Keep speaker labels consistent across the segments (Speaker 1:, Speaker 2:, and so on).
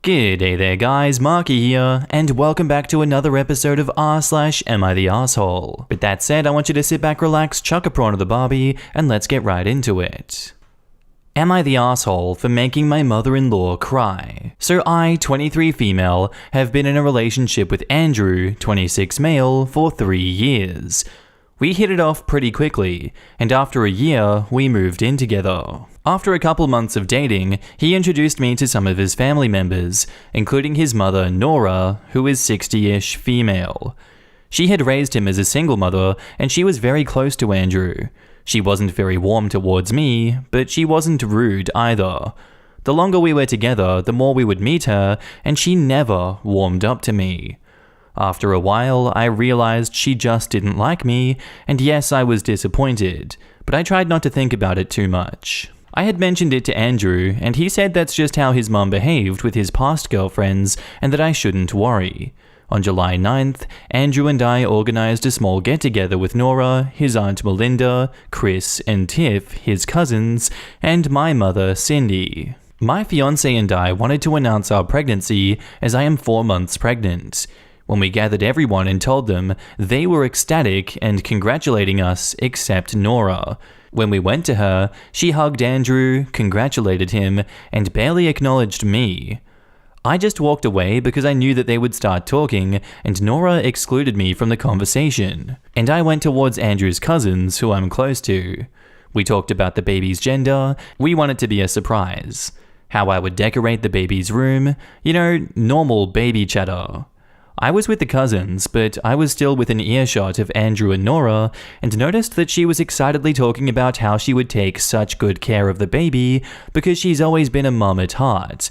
Speaker 1: G'day there guys, Marky here, and welcome back to another episode of r/Am I the Asshole? With that said, I want you to sit back, relax, chuck a prawn to the barbie, and let's get right into it. Am I the asshole for making my mother-in-law cry? So I, 23 female, have been in a relationship with Andrew, 26 male, for 3 years. We hit it off pretty quickly, and after a year, we moved in together. After a couple months of dating, he introduced me to some of his family members, including his mother, Nora, who is 60-ish female. She had raised him as a single mother, and she was very close to Andrew. She wasn't very warm towards me, but she wasn't rude either. The longer we were together, the more we would meet her, and she never warmed up to me. After a while, I realized she just didn't like me, and yes, I was disappointed, but I tried not to think about it too much. I had mentioned it to Andrew, and he said that's just how his mum behaved with his past girlfriends, and that I shouldn't worry. On July 9th, Andrew and I organized a small get-together with Nora, his aunt Melinda, Chris and Tiff, his cousins, and my mother, Cindy. My fiancé and I wanted to announce our pregnancy, as I am 4 months pregnant. When we gathered everyone and told them, they were ecstatic and congratulating us except Nora. When we went to her, she hugged Andrew, congratulated him, and barely acknowledged me. I just walked away because I knew that they would start talking, and Nora excluded me from the conversation. And I went towards Andrew's cousins, who I'm close to. We talked about the baby's gender. We want it to be a surprise. How I would decorate the baby's room. You know, normal baby chatter. I was with the cousins, but I was still within earshot of Andrew and Nora, and noticed that she was excitedly talking about how she would take such good care of the baby because she's always been a mum at heart.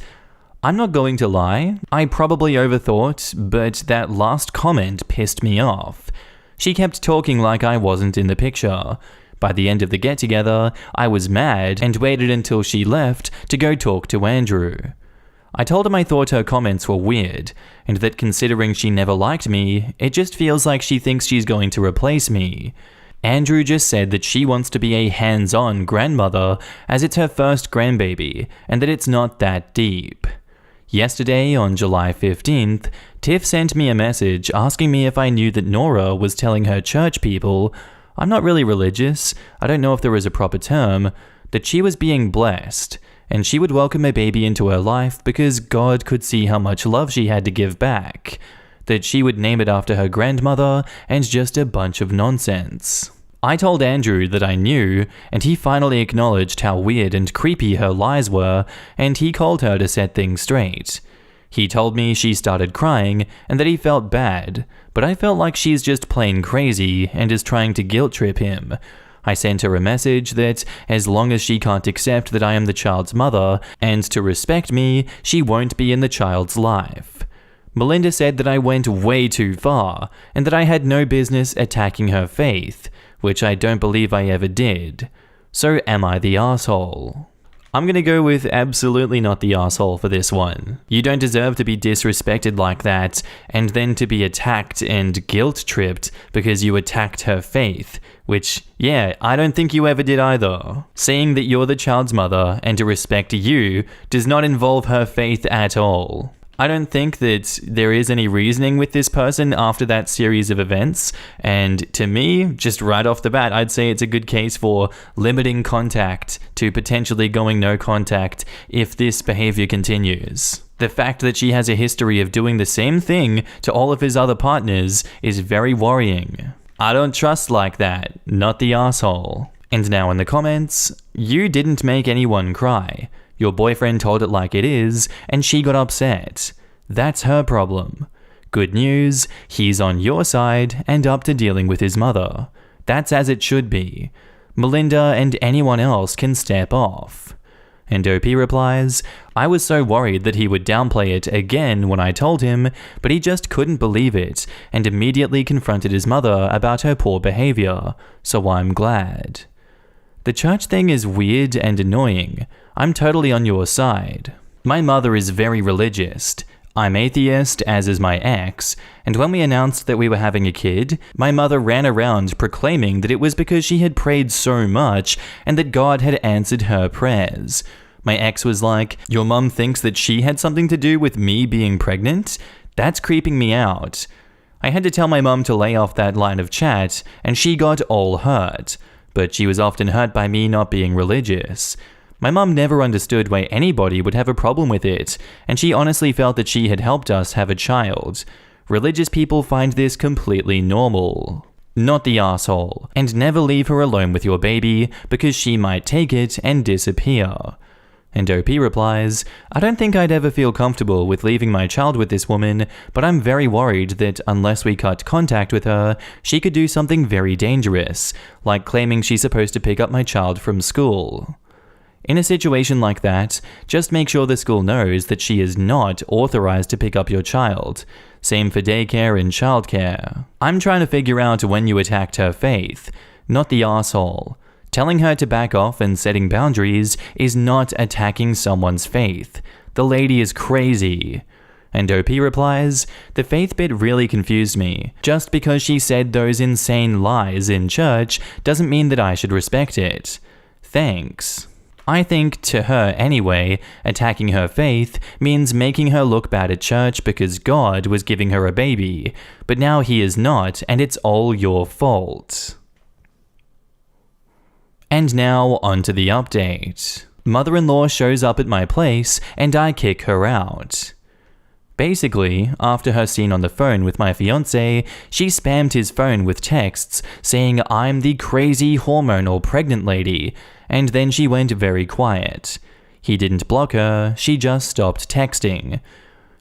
Speaker 1: I'm not going to lie, I probably overthought, but that last comment pissed me off. She kept talking like I wasn't in the picture. By the end of the get-together, I was mad and waited until she left to go talk to Andrew. I told him I thought her comments were weird, and that considering she never liked me, it just feels like she thinks she's going to replace me. Andrew just said that she wants to be a hands-on grandmother as it's her first grandbaby, and that it's not that deep. Yesterday, on July 15th, Tiff sent me a message asking me if I knew that Nora was telling her church people, I'm not really religious, I don't know if there is a proper term, that she was being blessed, and she would welcome a baby into her life because God could see how much love she had to give back, that she would name it after her grandmother, and just a bunch of nonsense. I told Andrew that I knew, and he finally acknowledged how weird and creepy her lies were, and he called her to set things straight. He told me she started crying, and that he felt bad, but I felt like she's just plain crazy and is trying to guilt-trip him. I sent her a message that, as long as she can't accept that I am the child's mother, and to respect me, she won't be in the child's life. Melinda said that I went way too far, and that I had no business attacking her faith, which I don't believe I ever did. So am I the asshole? I'm gonna go with absolutely not the asshole for this one. You don't deserve to be disrespected like that, and then to be attacked and guilt-tripped because you attacked her faith, which, yeah, I don't think you ever did either. Saying that you're the child's mother and to respect you does not involve her faith at all. I don't think that there is any reasoning with this person after that series of events, and to me, just right off the bat, I'd say it's a good case for limiting contact to potentially going no contact if this behavior continues. The fact that she has a history of doing the same thing to all of his other partners is very worrying. I don't trust like that, not the asshole. And now in the comments, you didn't make anyone cry. Your boyfriend told it like it is, and she got upset. That's her problem. Good news, he's on your side and up to dealing with his mother. That's as it should be. Melinda and anyone else can step off. And OP replies, I was so worried that he would downplay it again when I told him, but he just couldn't believe it and immediately confronted his mother about her poor behavior, so I'm glad. The church thing is weird and annoying. I'm totally on your side. My mother is very religious. I'm atheist, as is my ex, and when we announced that we were having a kid, my mother ran around proclaiming that it was because she had prayed so much and that God had answered her prayers. My ex was like, "Your mum thinks that she had something to do with me being pregnant? That's creeping me out." I had to tell my mum to lay off that line of chat, and she got all hurt. But she was often hurt by me not being religious. My mum never understood why anybody would have a problem with it, and she honestly felt that she had helped us have a child. Religious people find this completely normal. Not the asshole, and never leave her alone with your baby because she might take it and disappear. And OP replies, "I don't think I'd ever feel comfortable with leaving my child with this woman, but I'm very worried that unless we cut contact with her, she could do something very dangerous, like claiming she's supposed to pick up my child from school." In a situation like that, just make sure the school knows that she is not authorized to pick up your child. Same for daycare and childcare. I'm trying to figure out when you attacked her faith, not the asshole. Telling her to back off and setting boundaries is not attacking someone's faith. The lady is crazy. And OP replies, "The faith bit really confused me. Just because she said those insane lies in church doesn't mean that I should respect it. Thanks." I think, to her anyway, attacking her faith means making her look bad at church because God was giving her a baby, but now he is not, and it's all your fault. And now, onto the update. Mother-in-law shows up at my place, and I kick her out. Basically, after her scene on the phone with my fiancé, she spammed his phone with texts saying I'm the crazy hormonal pregnant lady, and then she went very quiet. He didn't block her, she just stopped texting.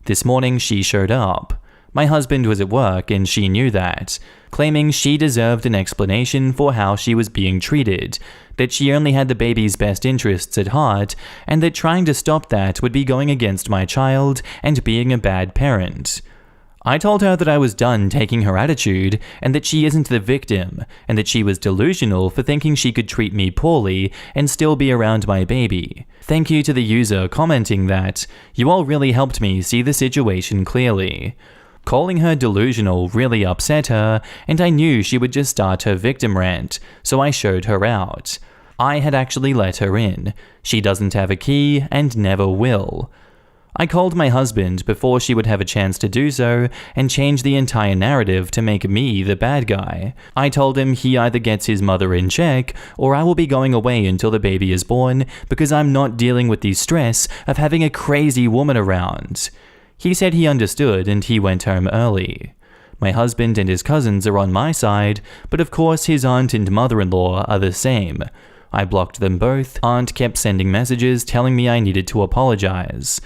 Speaker 1: This morning she showed up. My husband was at work and she knew that, claiming she deserved an explanation for how she was being treated, that she only had the baby's best interests at heart, and that trying to stop that would be going against my child and being a bad parent. I told her that I was done taking her attitude, and that she isn't the victim, and that she was delusional for thinking she could treat me poorly and still be around my baby. Thank you to the user commenting that, "You all really helped me see the situation clearly." Calling her delusional really upset her, and I knew she would just start her victim rant, so I showed her out. I had actually let her in. She doesn't have a key and never will. I called my husband before she would have a chance to do so and changed the entire narrative to make me the bad guy. I told him he either gets his mother in check or I will be going away until the baby is born because I'm not dealing with the stress of having a crazy woman around. He said he understood and he went home early. My husband and his cousins are on my side, but of course his aunt and mother-in-law are the same. I blocked them both. Aunt kept sending messages telling me I needed to apologize.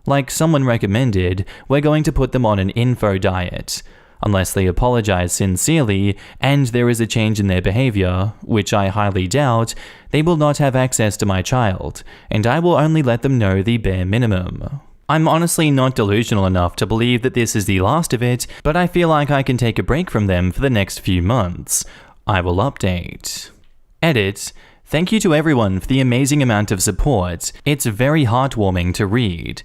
Speaker 1: Like someone recommended, we're going to put them on an info diet. Unless they apologize sincerely and there is a change in their behavior, which I highly doubt, they will not have access to my child, and I will only let them know the bare minimum. I'm honestly not delusional enough to believe that this is the last of it, but I feel like I can take a break from them for the next few months. I will update. Edit. Thank you to everyone for the amazing amount of support. It's very heartwarming to read.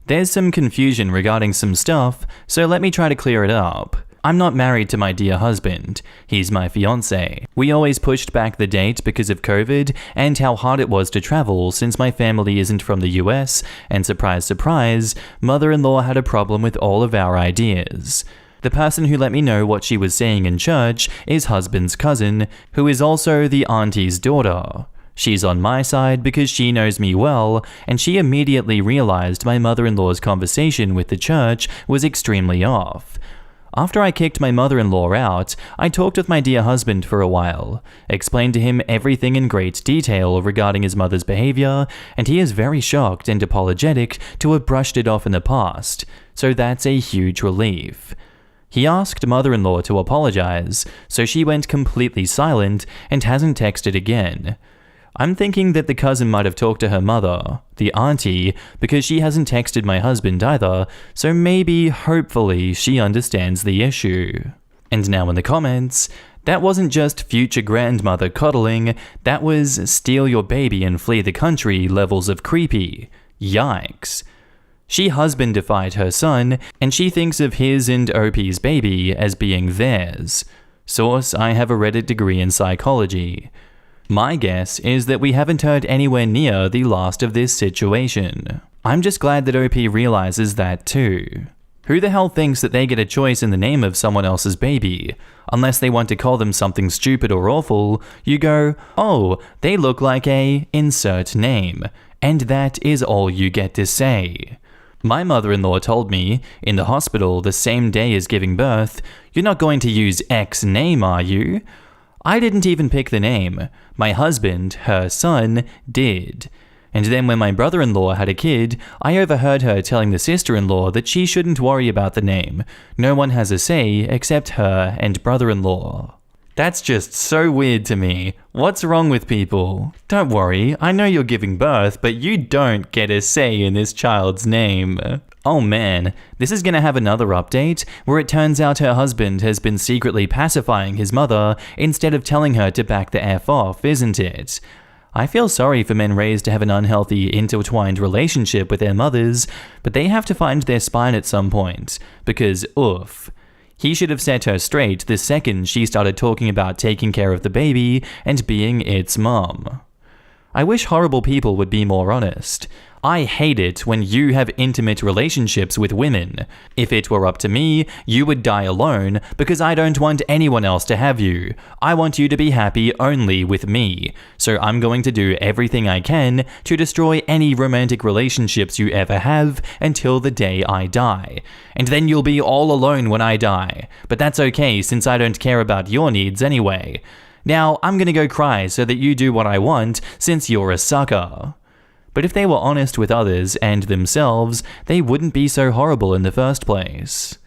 Speaker 1: There's some confusion regarding some stuff, so let me try to clear it up. I'm not married to my dear husband. He's my fiancé. We always pushed back the date because of COVID and how hard it was to travel since my family isn't from the US, and surprise, surprise, mother-in-law had a problem with all of our ideas. The person who let me know what she was saying in church is husband's cousin, who is also the auntie's daughter. She's on my side because she knows me well, and she immediately realized my mother-in-law's conversation with the church was extremely off. After I kicked my mother-in-law out, I talked with my dear husband for a while, explained to him everything in great detail regarding his mother's behavior, and he is very shocked and apologetic to have brushed it off in the past, so that's a huge relief. He asked mother-in-law to apologize, so she went completely silent and hasn't texted again. I'm thinking that the cousin might have talked to her mother, the auntie, because she hasn't texted my husband either, so maybe, hopefully, she understands the issue. And now in the comments, that wasn't just future grandmother coddling, that was steal your baby and flee the country levels of creepy. Yikes. She husbandified her son, and she thinks of his and OP's baby as being theirs. Source, I have a Reddit degree in psychology. My guess is that we haven't heard anywhere near the last of this situation. I'm just glad that OP realizes that too. Who the hell thinks that they get a choice in the name of someone else's baby? Unless they want to call them something stupid or awful, you go, oh, they look like a insert name, and that is all you get to say. My mother-in-law told me, in the hospital the same day as giving birth, you're not going to use X name, are you? I didn't even pick the name. My husband, her son, did. And then when my brother-in-law had a kid, I overheard her telling the sister-in-law that she shouldn't worry about the name. No one has a say except her and brother-in-law. That's just so weird to me. What's wrong with people? Don't worry, I know you're giving birth, but you don't get a say in this child's name. Oh man, this is gonna have another update where it turns out her husband has been secretly pacifying his mother instead of telling her to back the F off, isn't it? I feel sorry for men raised to have an unhealthy, intertwined relationship with their mothers, but they have to find their spine at some point, because oof. He should have set her straight the second she started talking about taking care of the baby and being its mum. I wish horrible people would be more honest. I hate it when you have intimate relationships with women. If it were up to me, you would die alone because I don't want anyone else to have you. I want you to be happy only with me. So I'm going to do everything I can to destroy any romantic relationships you ever have until the day I die. And then you'll be all alone when I die. But that's okay since I don't care about your needs anyway. Now, I'm gonna go cry so that you do what I want since you're a sucker. But if they were honest with others and themselves, they wouldn't be so horrible in the first place.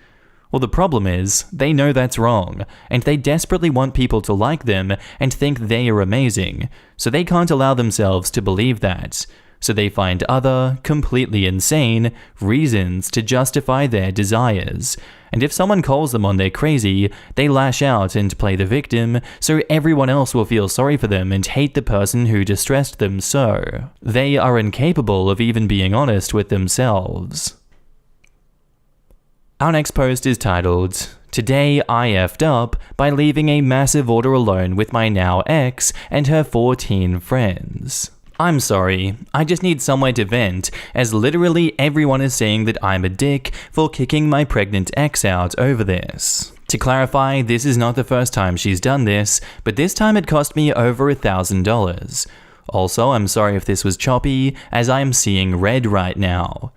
Speaker 1: Well, the problem is, they know that's wrong, and they desperately want people to like them and think they are amazing, so they can't allow themselves to believe that. So they find other, completely insane, reasons to justify their desires. And if someone calls them on their crazy, they lash out and play the victim, so everyone else will feel sorry for them and hate the person who distressed them so. They are incapable of even being honest with themselves. Our next post is titled, "Today I effed up by leaving a massive order alone with my now ex and her 14 friends. I'm sorry, I just need somewhere to vent, as literally everyone is saying that I'm a dick for kicking my pregnant ex out over this. To clarify, this is not the first time she's done this, but this time it cost me over $1,000. Also, I'm sorry if this was choppy, as I am seeing red right now.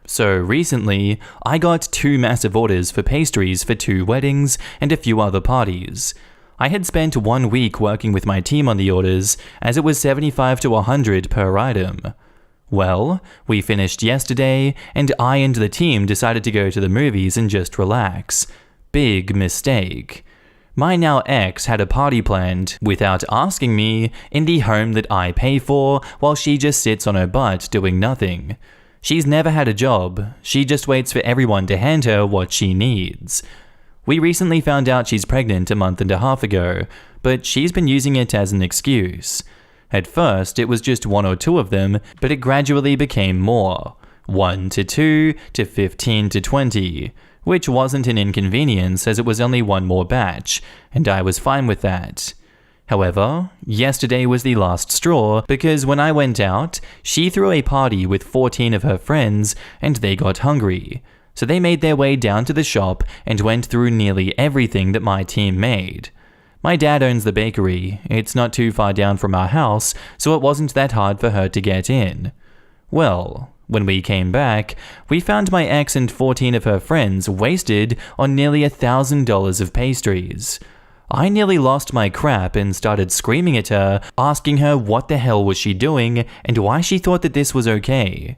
Speaker 1: So recently, I got 2 massive orders for pastries for 2 weddings and a few other parties. I had spent 1 week working with my team on the orders, as it was $75 to $100 per item. Well, we finished yesterday, and I and the team decided to go to the movies and just relax. Big mistake. My now ex had a party planned, without asking me, in the home that I pay for, while she just sits on her butt doing nothing. She's never had a job, she just waits for everyone to hand her what she needs. We recently found out she's pregnant a month and a half ago, but she's been using it as an excuse. At first, it was just 1 or 2 of them, but it gradually became more. 1 to 2 to 15 to 20, which wasn't an inconvenience as it was only 1 more batch, and I was fine with that. However, yesterday was the last straw because when I went out, she threw a party with 14 of her friends and they got hungry. So they made their way down to the shop and went through nearly everything that my team made. My dad owns the bakery, it's not too far down from our house, so it wasn't that hard for her to get in. Well, when we came back, we found my ex and 14 of her friends wasted on nearly $1,000 of pastries. I nearly lost my crap and started screaming at her, asking her what the hell was she doing and why she thought that this was okay.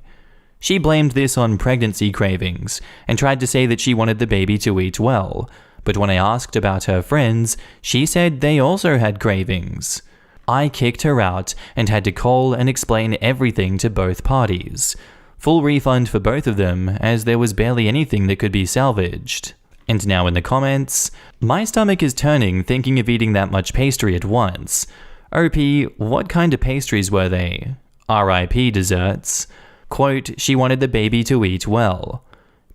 Speaker 1: She blamed this on pregnancy cravings, and tried to say that she wanted the baby to eat well, but when I asked about her friends, she said they also had cravings. I kicked her out and had to call and explain everything to both parties. Full refund for both of them, as there was barely anything that could be salvaged. And now in the comments, my stomach is turning thinking of eating that much pastry at once. OP, what kind of pastries were they? RIP desserts. Quote, she wanted the baby to eat well.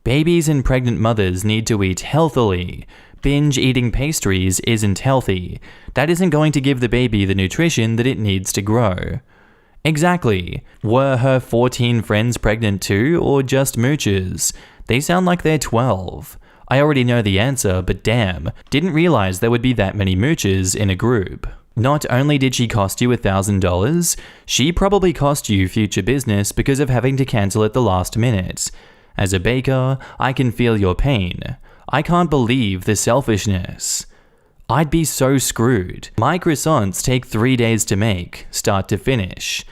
Speaker 1: Babies and pregnant mothers need to eat healthily. Binge eating pastries isn't healthy. That isn't going to give the baby the nutrition that it needs to grow. Exactly. Were her 14 friends pregnant too, or just moochers? They sound like they're 12. I already know the answer, but damn, didn't realize there would be that many moochers in a group. Not only did she cost you $1,000, she probably cost you future business because of having to cancel at the last minute. As a baker, I can feel your pain. I can't believe the selfishness. I'd be so screwed. My croissants take 3 days to make, start to finish.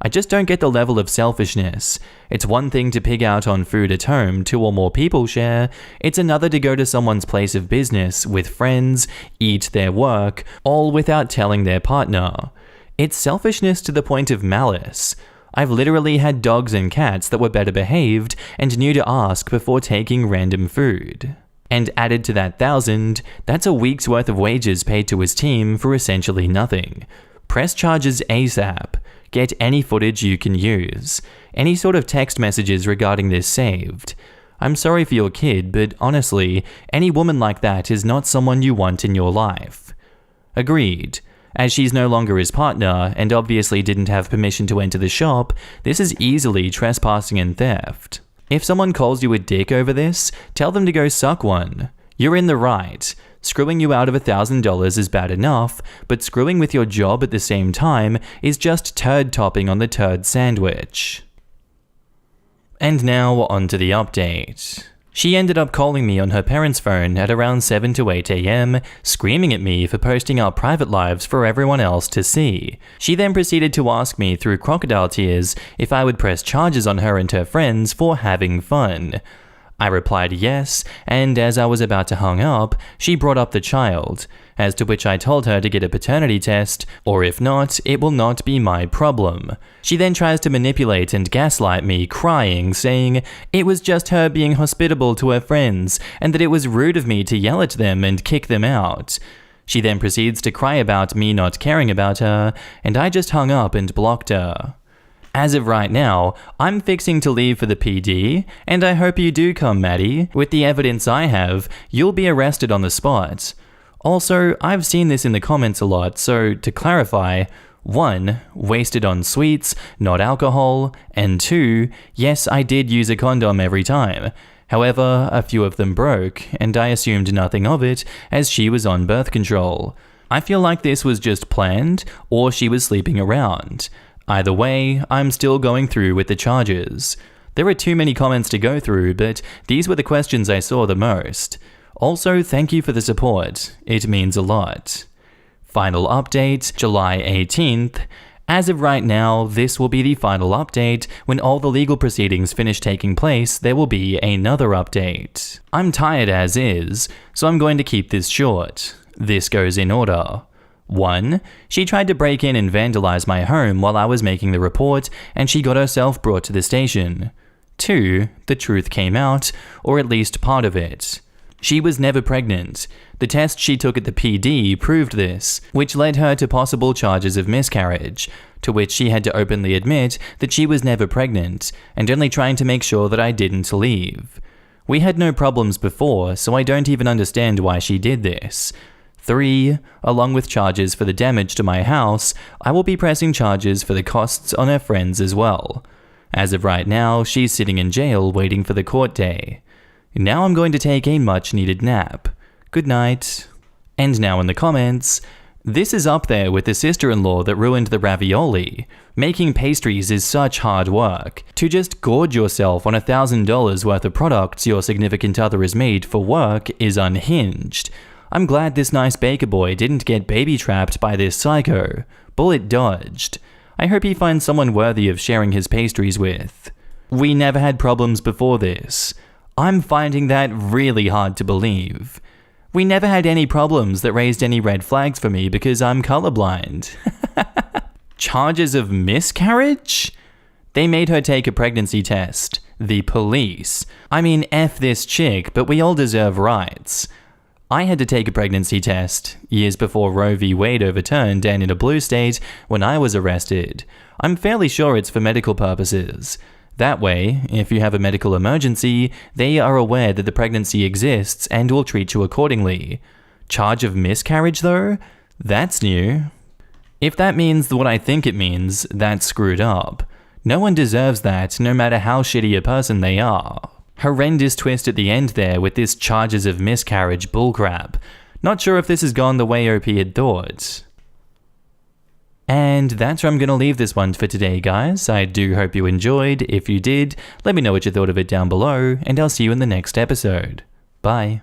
Speaker 1: I just don't get the level of selfishness. It's one thing to pig out on food at home 2 or more people share. It's another to go to someone's place of business with friends, eat their work, all without telling their partner. It's selfishness to the point of malice. I've literally had dogs and cats that were better behaved and knew to ask before taking random food. And added to that 1,000, that's a week's worth of wages paid to his team for essentially nothing. Press charges ASAP. Get any footage you can use. Any sort of text messages regarding this saved. I'm sorry for your kid, but honestly, any woman like that is not someone you want in your life. Agreed. As she's no longer his partner, and obviously didn't have permission to enter the shop, this is easily trespassing and theft. If someone calls you a dick over this, tell them to go suck one. You're in the right. Screwing you out of $1,000 is bad enough, but screwing with your job at the same time is just turd topping on the turd sandwich. And now on to the update. She ended up calling me on her parents' phone at around 7 to 8 AM, screaming at me for posting our private lives for everyone else to see. She then proceeded to ask me through crocodile tears if I would press charges on her and her friends for having fun. I replied yes, and as I was about to hang up, she brought up the child, as to which I told her to get a paternity test, or if not, it will not be my problem. She then tries to manipulate and gaslight me, crying, saying it was just her being hospitable to her friends, and that it was rude of me to yell at them and kick them out. She then proceeds to cry about me not caring about her, and I just hung up and blocked her. As of right now, I'm fixing to leave for the PD, and I hope you do come, Maddie. With the evidence I have, you'll be arrested on the spot. Also, I've seen this in the comments a lot, so to clarify, 1. Wasted on sweets, not alcohol, and 2. Yes, I did use a condom every time. However, a few of them broke, and I assumed nothing of it, as she was on birth control. I feel like this was just planned, or she was sleeping around. Either way, I'm still going through with the charges. There are too many comments to go through, but these were the questions I saw the most. Also, thank you for the support. It means a lot. Final update, July 18th. As of right now, this will be the final update. When all the legal proceedings finish taking place, there will be another update. I'm tired as is, so I'm going to keep this short. This goes in order. 1. She tried to break in and vandalize my home while I was making the report, and she got herself brought to the station. 2. The truth came out, or at least part of it. She was never pregnant. The test she took at the PD proved this, which led her to possible charges of miscarriage, to which she had to openly admit that she was never pregnant, and only trying to make sure that I didn't leave. We had no problems before, so I don't even understand why she did this. 3. Along with charges for the damage to my house, I will be pressing charges for the costs on her friends as well. As of right now, she's sitting in jail waiting for the court day. Now I'm going to take a much-needed nap. Good night. And now in the comments, this is up there with the sister-in-law that ruined the ravioli. Making pastries is such hard work. To just gorge yourself on $1,000 worth of products your significant other has made for work is unhinged. I'm glad this nice baker boy didn't get baby-trapped by this psycho. Bullet dodged. I hope he finds someone worthy of sharing his pastries with. We never had problems before this. I'm finding that really hard to believe. We never had any problems that raised any red flags for me because I'm colorblind. Charges of miscarriage? They made her take a pregnancy test. The police. I mean, F this chick, but we all deserve rights. I had to take a pregnancy test, years before Roe v. Wade overturned and in a blue state when I was arrested. I'm fairly sure it's for medical purposes. That way, if you have a medical emergency, they are aware that the pregnancy exists and will treat you accordingly. Charge of miscarriage though? That's new. If that means what I think it means, that's screwed up. No one deserves that, no matter how shitty a person they are. Horrendous twist at the end there with this charges of miscarriage bullcrap. Not sure if this has gone the way OP had thought. And that's where I'm going to leave this one for today, guys. I do hope you enjoyed. If you did, let me know what you thought of it down below, and I'll see you in the next episode. Bye.